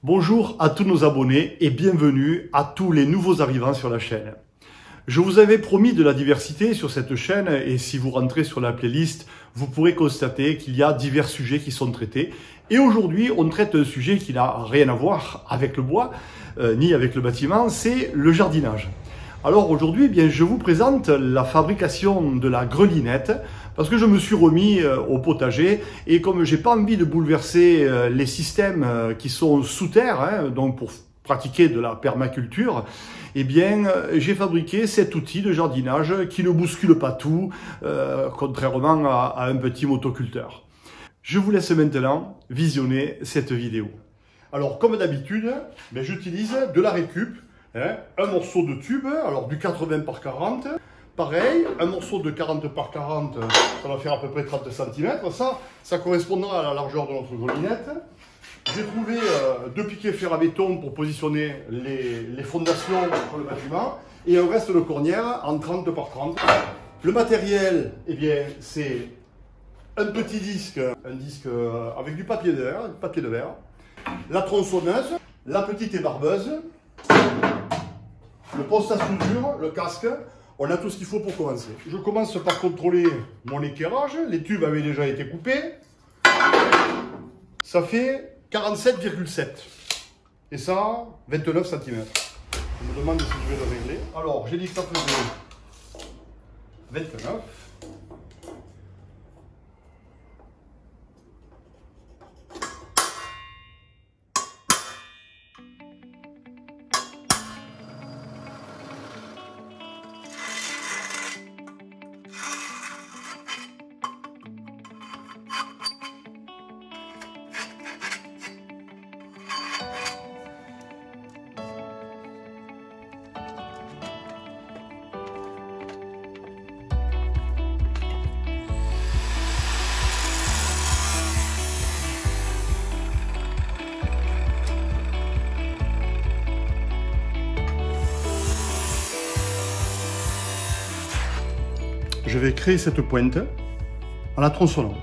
Bonjour à tous nos abonnés et bienvenue à tous les nouveaux arrivants sur la chaîne. Je vous avais promis de la diversité sur cette chaîne et si vous rentrez sur la playlist, vous pourrez constater qu'il y a divers sujets qui sont traités. Et aujourd'hui, on traite un sujet qui n'a rien à voir avec le bois, ni avec le bâtiment, c'est le jardinage. Alors aujourd'hui, je vous présente la fabrication de la grelinette parce que je me suis remis au potager et comme j'ai pas envie de bouleverser les systèmes qui sont sous terre, donc pour pratiquer de la permaculture, j'ai fabriqué cet outil de jardinage qui ne bouscule pas tout, contrairement à un petit motoculteur. Je vous laisse maintenant visionner cette vidéo. Alors comme d'habitude, j'utilise de la récup. Un morceau de tube, alors du 80 par 40, pareil, un morceau de 40 par 40, ça va faire à peu près 30 cm, ça correspondra à la largeur de notre grelinette. J'ai trouvé deux piquets fer à béton pour positionner les fondations pour le bâtiment, et un reste de cornière en 30 par 30. Le matériel, c'est un petit disque, avec du papier de verre, la tronçonneuse, la petite ébarbeuse, le poste à soudure, le casque, on a tout ce qu'il faut pour commencer. Je commence par contrôler mon éclairage. Les tubes avaient déjà été coupés. Ça fait 47,7. Et ça, 29 cm. Je me demande si je vais le régler. Alors, j'ai dit que ça faisait 29. Je vais créer cette pointe en la tronçonnant.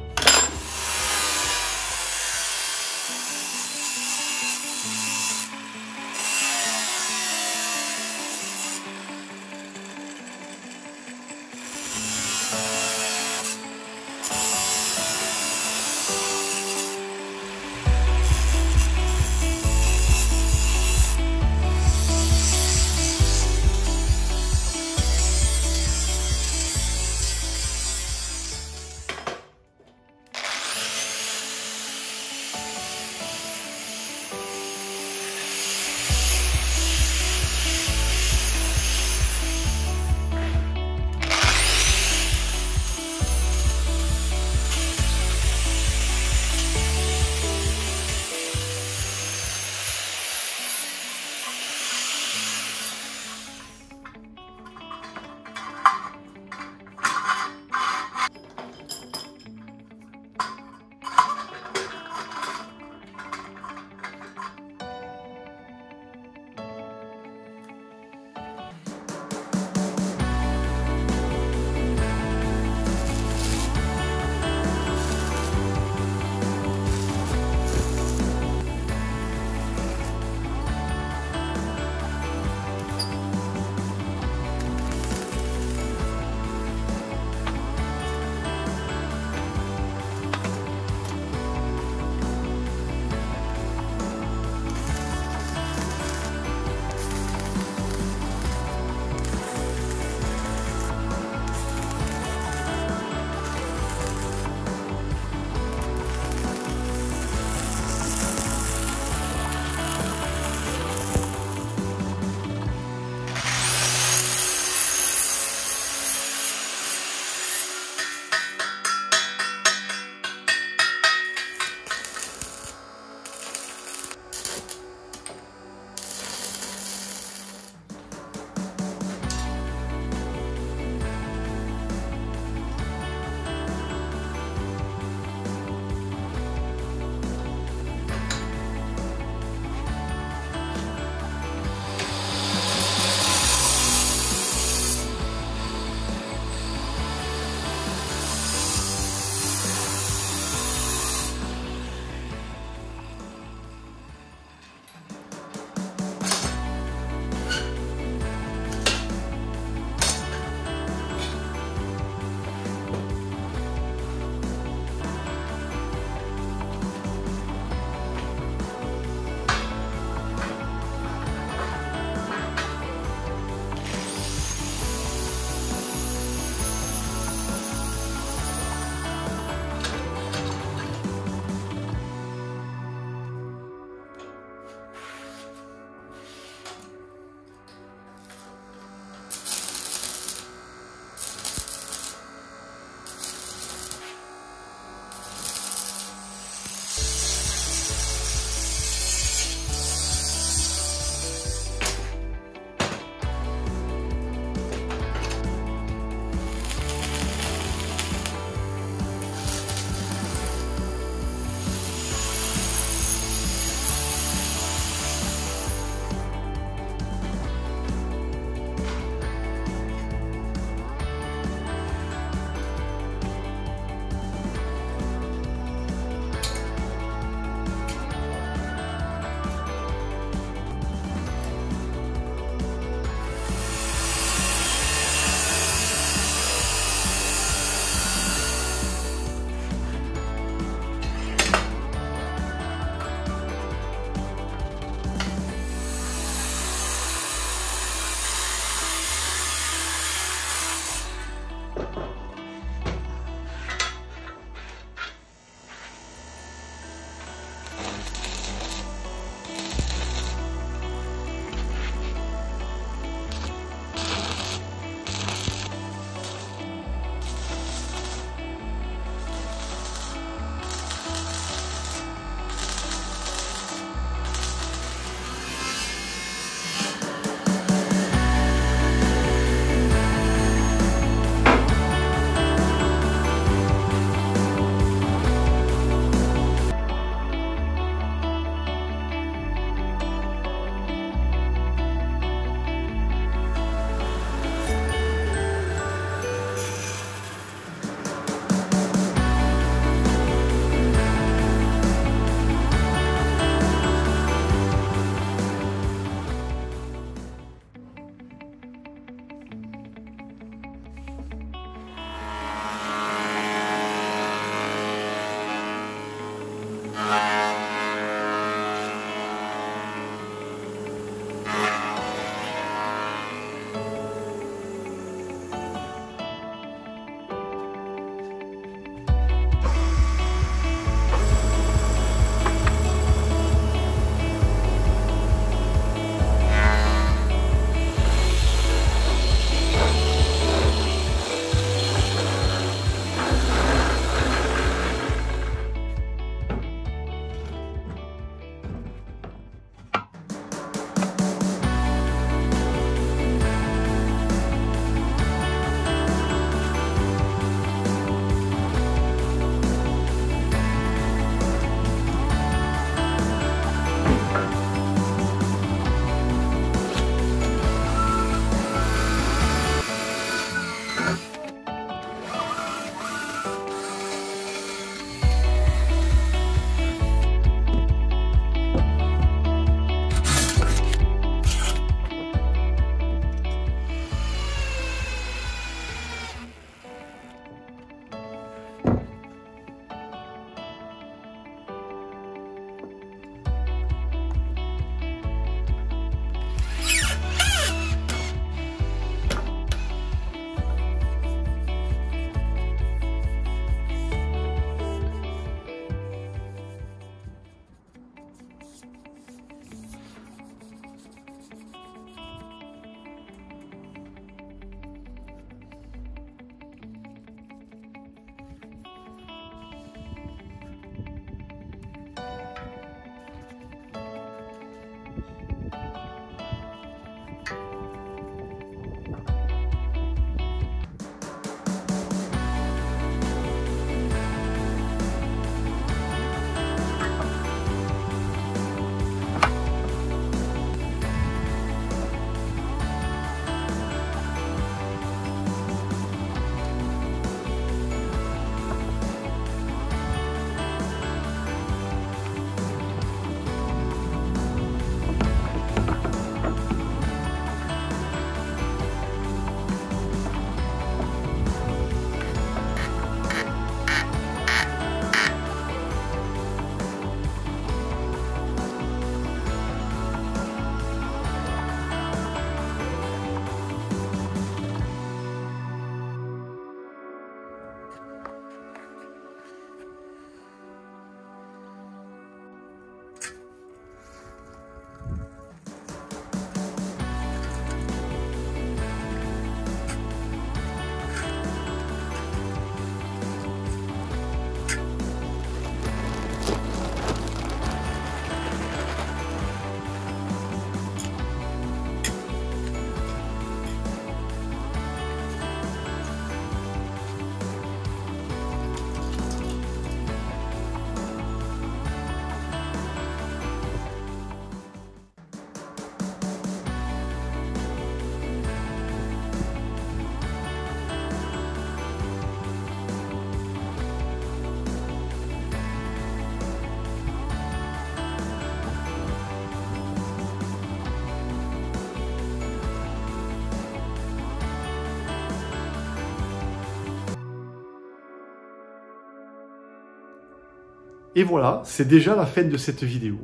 Et voilà, c'est déjà la fin de cette vidéo.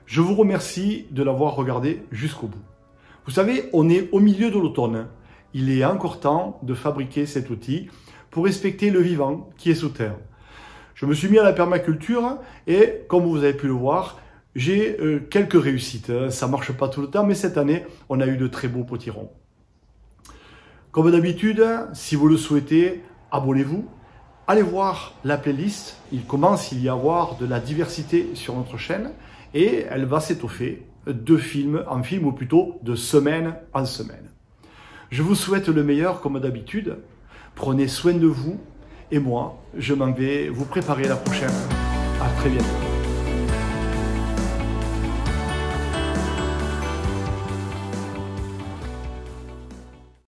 Je vous remercie de l'avoir regardé jusqu'au bout. Vous savez, on est au milieu de l'automne. Il est encore temps de fabriquer cet outil pour respecter le vivant qui est sous terre. Je me suis mis à la permaculture et, comme vous avez pu le voir, j'ai quelques réussites. Ça ne marche pas tout le temps, mais cette année, on a eu de très beaux potirons. Comme d'habitude, si vous le souhaitez, abonnez-vous. Allez voir la playlist. Il commence à y avoir de la diversité sur notre chaîne et elle va s'étoffer de film en film, ou plutôt de semaine en semaine. Je vous souhaite le meilleur comme d'habitude. Prenez soin de vous et moi, je m'en vais vous préparer la prochaine. À très bientôt.